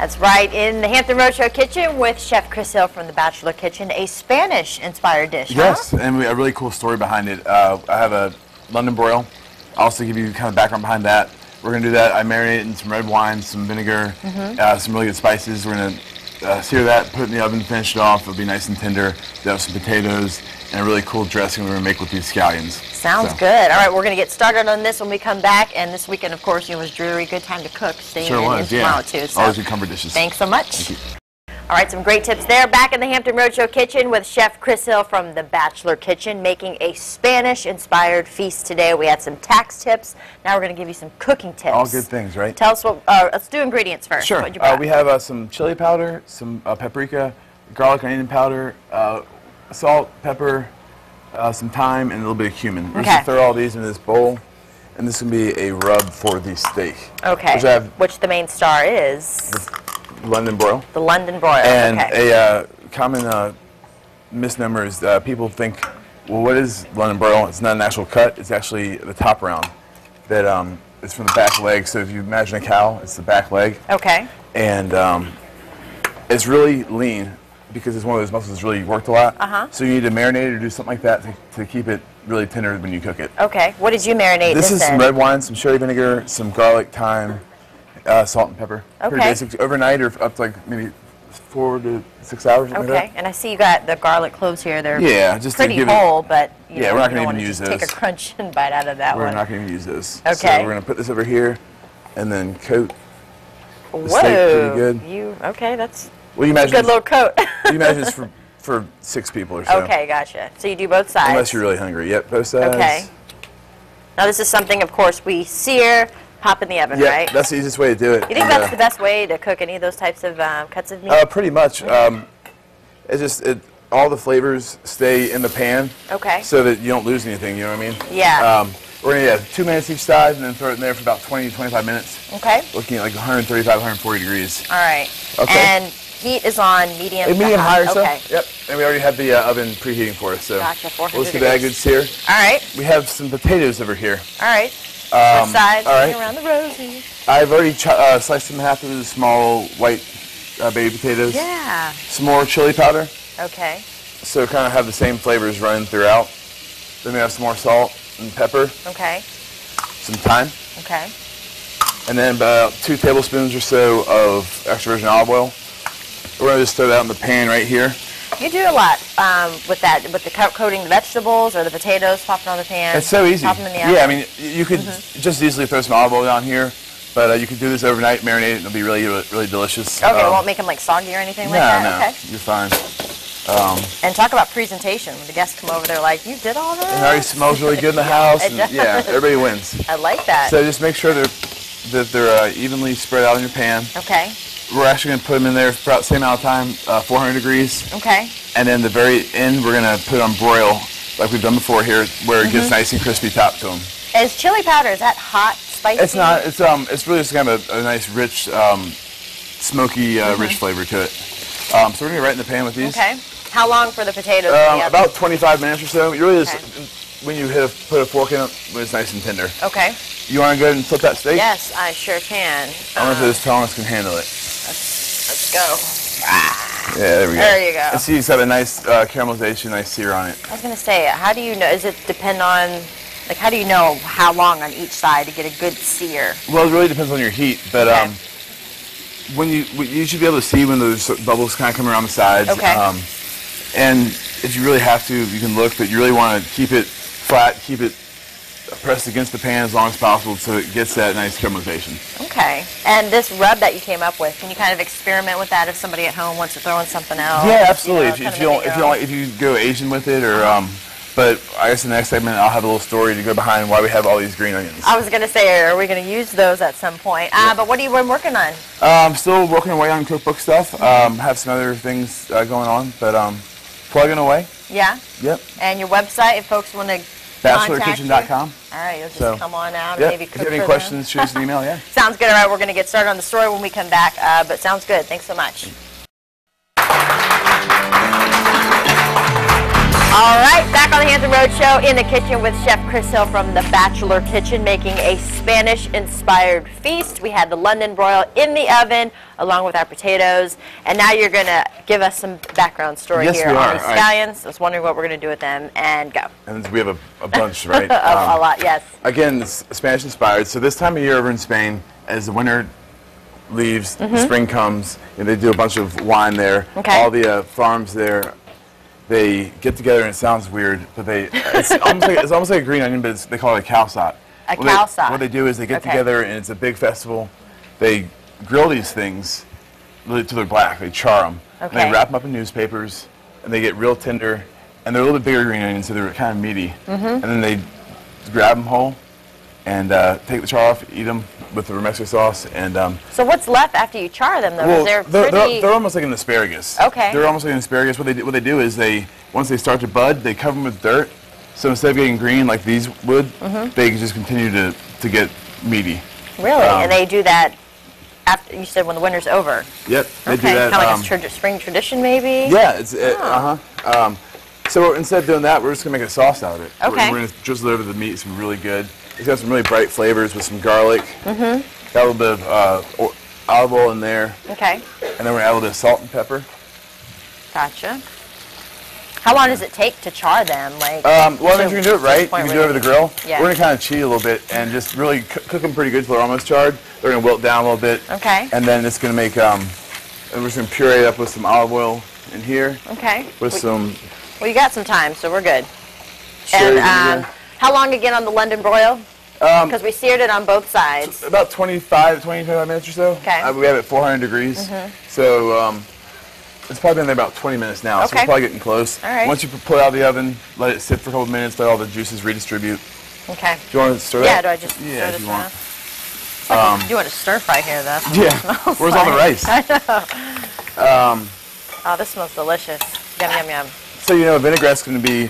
That's right, in the Hampton Roadshow kitchen with Chef Chris Hill from the Bachelor Kitchen, a Spanish-inspired dish, Yes, and a really cool story behind it. I have a London broil. I'll also give you kind of background behind that. We're going to do that. I marinate it in some red wine, some vinegar, some really good spices. We're going to sear that, put it in the oven, finish it off. It'll be nice and tender. We'll have some potatoes and a really cool dressing we're going to make with these scallions. Sounds good. All right, we're going to get started on this when we come back. And this weekend, of course, it was dreary. Good time to cook. Staying in tomorrow, too. So. Always good comfort dishes. Thanks so much. Thank you. All right, some great tips there. Back in the Hampton Roadshow kitchen with Chef Chris Hill from the Bachelor Kitchen, making a Spanish-inspired feast today. We had some tax tips. Now we're going to give you some cooking tips. All good things, right? Tell us what. Let's do ingredients first. Sure. What'd you brought? We have some chili powder, some paprika, garlic and onion powder, salt, pepper, some thyme, and a little bit of cumin. We're just going to throw all these into this bowl, and this is going to be a rub for the steak. Okay. Which the main star is? London broil. The London broil. And a common misnomer is people think, well, what is London broil? It's not an actual cut. It's actually the top round that is from the back leg. So if you imagine a cow, it's the back leg. Okay. And it's really lean because it's one of those muscles that's really worked a lot. So you need to marinate it or do something like that to keep it really tender when you cook it. Okay. What did you marinate this in? This is some red wine, some sherry vinegar, some garlic, thyme, salt and pepper. Okay. Pretty basic. Overnight or up to like maybe 4 to 6 hours. Okay. Like that. And I see you got the garlic cloves here. They're just pretty to give whole, but you know, we're not going to even use those. Take a crunch and bite out of that one. We're not going to use those. Okay. So we're going to put this over here and then coat the Whoa. steak pretty good. Okay, that's well, you imagine a good little coat. You imagine it's for 6 people or so. Okay, gotcha. So you do both sides. Unless you're really hungry. Yep, both sides. Okay. Now this is something, of course, we sear, pop in the oven, right? That's the easiest way to do it. You think that's the best way to cook any of those types of cuts of meat? Pretty much. It's just all the flavors stay in the pan. Okay. So that you don't lose anything. You know what I mean? Yeah. We're going to 2 minutes each side and then throw it in there for about 20 to 25 minutes. Okay. Looking at like 135, 140 degrees. All right. Okay. And heat is on medium. Medium high or so. Okay. Yep. And we already have the oven preheating for us. So gotcha. 400 let's get that good sear. All right. We have some potatoes over here. All right. What size? All right. Around the rosy. I've already sliced them in half into the small white baby potatoes. Yeah. Some more chili powder. Okay. So kind of have the same flavors running throughout. Then we have some more salt and pepper. Okay. Some thyme. Okay. And then about 2 tablespoons or so of extra virgin olive oil. We're going to just throw that in the pan right here. You do a lot with that, with the coating the vegetables or the potatoes, popping on the pan. It's so easy. Pop them in the oven. Yeah, I mean, you could just easily throw some olive oil down here, but you could do this overnight, marinate it, and it'll be really, really delicious. Okay, it won't make them like soggy or anything like that? No, okay. You're fine. And talk about presentation. When the guests come over, they're like, you did all that? It already smells really good in the house. And, yeah, everybody wins. I like that. So just make sure that they're evenly spread out in your pan. Okay. We're actually going to put them in there for about the same amount of time, 400 degrees. Okay. And then the very end, we're going to put on broil, like we've done before here, where it gets nice and crispy top to them. Is chili powder, is that hot, spicy? It's not. It's really just kind of a nice, rich, smoky, rich flavor to it. So we're going to get right in the pan with these. Okay. How long for the potatoes? About 25 minutes or so. You really just, when you put a fork in it, when it's nice and tender. Okay. You want to go ahead and flip that steak? Yes, I sure can. I don't know if this tongs can handle it. Let's go. Yeah, there we go. There you go. And see, it's got a nice caramelization, nice sear on it. I was going to say, how do you know, does it depend on, like, how do you know how long on each side to get a good sear? Well, it really depends on your heat, but when you should be able to see when those bubbles kind of come around the sides. Okay. And if you really have to, you can look, but you really want to keep it flat, keep it pressed against the pan as long as possible so it gets that nice caramelization. Okay. And this rub that you came up with, can you kind of experiment with that if somebody at home wants to throw in something else? Yeah, absolutely. You know, if you go Asian with it, or but I guess in the next segment I'll have a little story to go behind why we have all these green onions. I was going to say, are we going to use those at some point? But what have you been working on? I'm still working away on cookbook stuff. Have some other things going on, but plugging away. Yeah? Yep. And your website, if folks want to BachelorKitchen.com. All right, you'll just come on out and maybe cook if you have any for questions, them. shoot us an email, yeah. Sounds good. All right, we're going to get started on the story when we come back, but sounds good. Thanks so much. All right, back on the Hampton Road Show in the kitchen with Chef Chris Hill from the Bachelor Kitchen making a Spanish-inspired feast. We had the London broil in the oven along with our potatoes, and now you're going to give us some background story Yes, here we on are. these All right. scallions. I was wondering what we're going to do with them, and go. And we have a bunch, right? A lot, yes. Again, it's Spanish-inspired. So this time of year over in Spain, as the winter leaves, the spring comes, and they do a bunch of wine there. Okay. All the farms there, they get together, and it sounds weird, but it's almost like a green onion, but they call it a calçot. A calçot. What they do is they get together, and it's a big festival. They grill these things till they're black. They char them. Okay. And they wrap them up in newspapers, and they get real tender, and they're a little bit bigger green onions, so they're kind of meaty. And then they grab them whole and take the char off, eat them with the romesco sauce, and So what's left after you char them, though? well, They're they're almost like an asparagus. Okay. They're almost like an asparagus. What they do is once they start to bud, they cover them with dirt. So instead of getting green like these would, they can just continue to get meaty. Really? And they do that after, you said, when the winter's over? Yep, they do Okay, that. kind of like a spring tradition, maybe? Yeah, it's so instead of doing that, we're just gonna make a sauce out of it. Okay. We're gonna drizzle it over the meat. It's gonna be really good. It's got some really bright flavors with some garlic. Got a little bit of olive oil in there, Okay, and then we're gonna add a little bit of salt and pepper. gotcha. How long does it take to char them? Like, Well, if you're gonna do it right, you point can where do it over the grill. Yeah. We're gonna kind of cheat a little bit and just really cook them pretty good till they're almost charred. They're gonna wilt down a little bit. Okay. And then it's gonna make and we're just gonna puree it up with some olive oil in here okay. with some Well, you got some time, so we're good. sherry And vinegar. how long again on the London broil? Because we seared it on both sides. About 25 minutes or so. Okay. We have it at 400 degrees. So it's probably been there about 20 minutes now. So Okay. it's probably getting close. All right. Once you pull it out of the oven, let it sit for a couple minutes, let all the juices redistribute. Okay. Do you want to stir Yeah, that? do I just Yeah, stir if this you want. around? You want to stir fry here, though. Yeah. Where's all the rice? Oh, this smells delicious. Yum, yum, yum. So a vinaigrette's going to be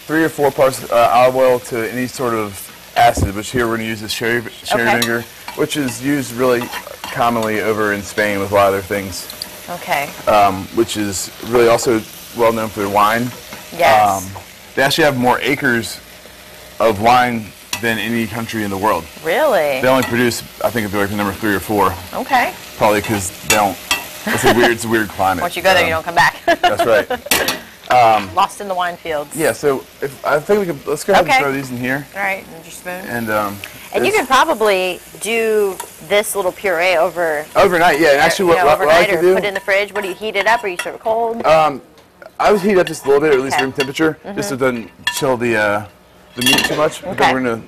3 or 4 parts olive oil to any sort of acid, which here we're going to use this sherry Okay. vinegar, which is used really commonly over in Spain with a lot of their things, Okay. which is really also well known for their wine. Yes. They actually have more acres of wine than any country in the world. Really? They only produce, I think, they're like number 3 or 4, Okay. probably because they don't. It's a weird climate. Once you go there, you don't come back. That's right. Lost in the wine fields. Yeah. So I think let's go ahead Okay. and throw these in here. All right, and your spoon. And And you could probably do this little puree over overnight, yeah. And actually, what I overnight, like to or do, put it in the fridge. What do you heat it up, or you serve it cold? I would heat up just a little bit, or at least Okay. room temperature, just so it doesn't chill the meat too much. But Okay. then we're gonna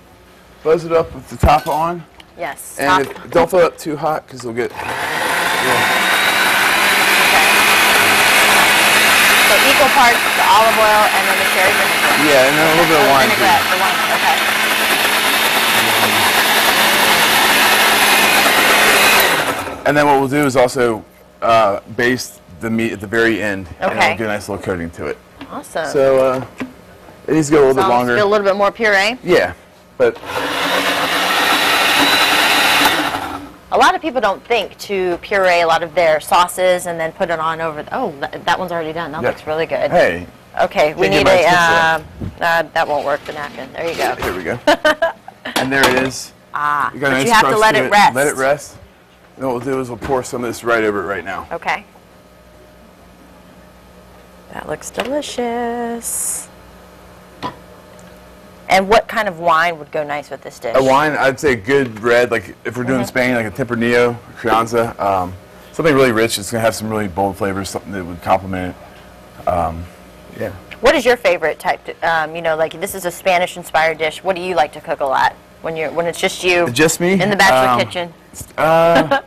buzz it up with the top on, Yes. and Stop. don't fill it up too hot because it'll get. Yeah. So equal parts the olive oil and then the sherry vinegar. Yeah, and then a little bit of wine too. Vinaigrette, the wine. Okay. And then what we'll do is also baste the meat at the very end, and Okay. it'll get a nice little coating to it. Awesome. So it needs to go a little bit longer. Feel a little bit more puree. Yeah, but A lot of people don't think to puree a lot of their sauces and then put it on over. Oh, that one's already done. That Yeah. looks really good. hey, Okay, we Can't need get a. my That won't work. The napkin. There you go. here we go. And there it is. Ah, You got a but nice you have to crust let to it rest. Let it rest. And what we'll do is we'll pour some of this right over it right now. Okay. That looks delicious. And what kind of wine would go nice with this dish? A wine, I'd say good red, like if we're doing Spain, like a Tempranillo, Crianza, something really rich. It's gonna have some really bold flavors, something that would complement it. Yeah. What is your favorite type? Like this is a Spanish-inspired dish. What do you like to cook a lot when it's just you? Just me? In the bachelor kitchen. I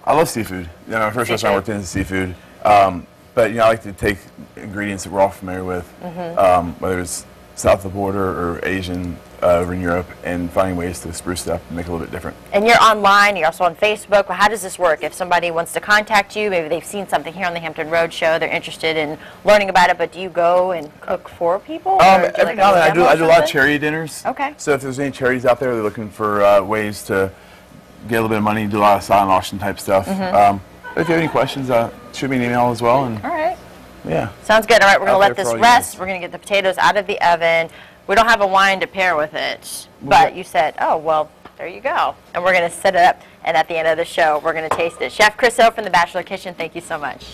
love seafood. My first restaurant I Seafood. worked in is seafood. But I like to take ingredients that we're all familiar with, whether it's south of the border or Asian over in Europe, and finding ways to spruce it up and make it a little bit different. And you're online. You're also on Facebook. Well, how does this work? If somebody wants to contact you, maybe they've seen something here on the Hampton Road Show, they're interested in learning about it. But do you go and cook for people? Or do you Every like now and then demo I or do a lot of something? charity dinners. Okay. So if there's any charities out there, they're looking for ways to get a little bit of money, do a lot of silent auction type stuff. If you have any questions, shoot me an email as well. And All right. Yeah. Sounds good. All right, we're going to Out let there this for all you rest. guys. We're going to get the potatoes out of the oven. We don't have a wine to pair with it, but you said, oh, well, there you go. And we're going to set it up, and at the end of the show, we're going to taste it. Chef Chris O from The Bachelor Kitchen, thank you so much.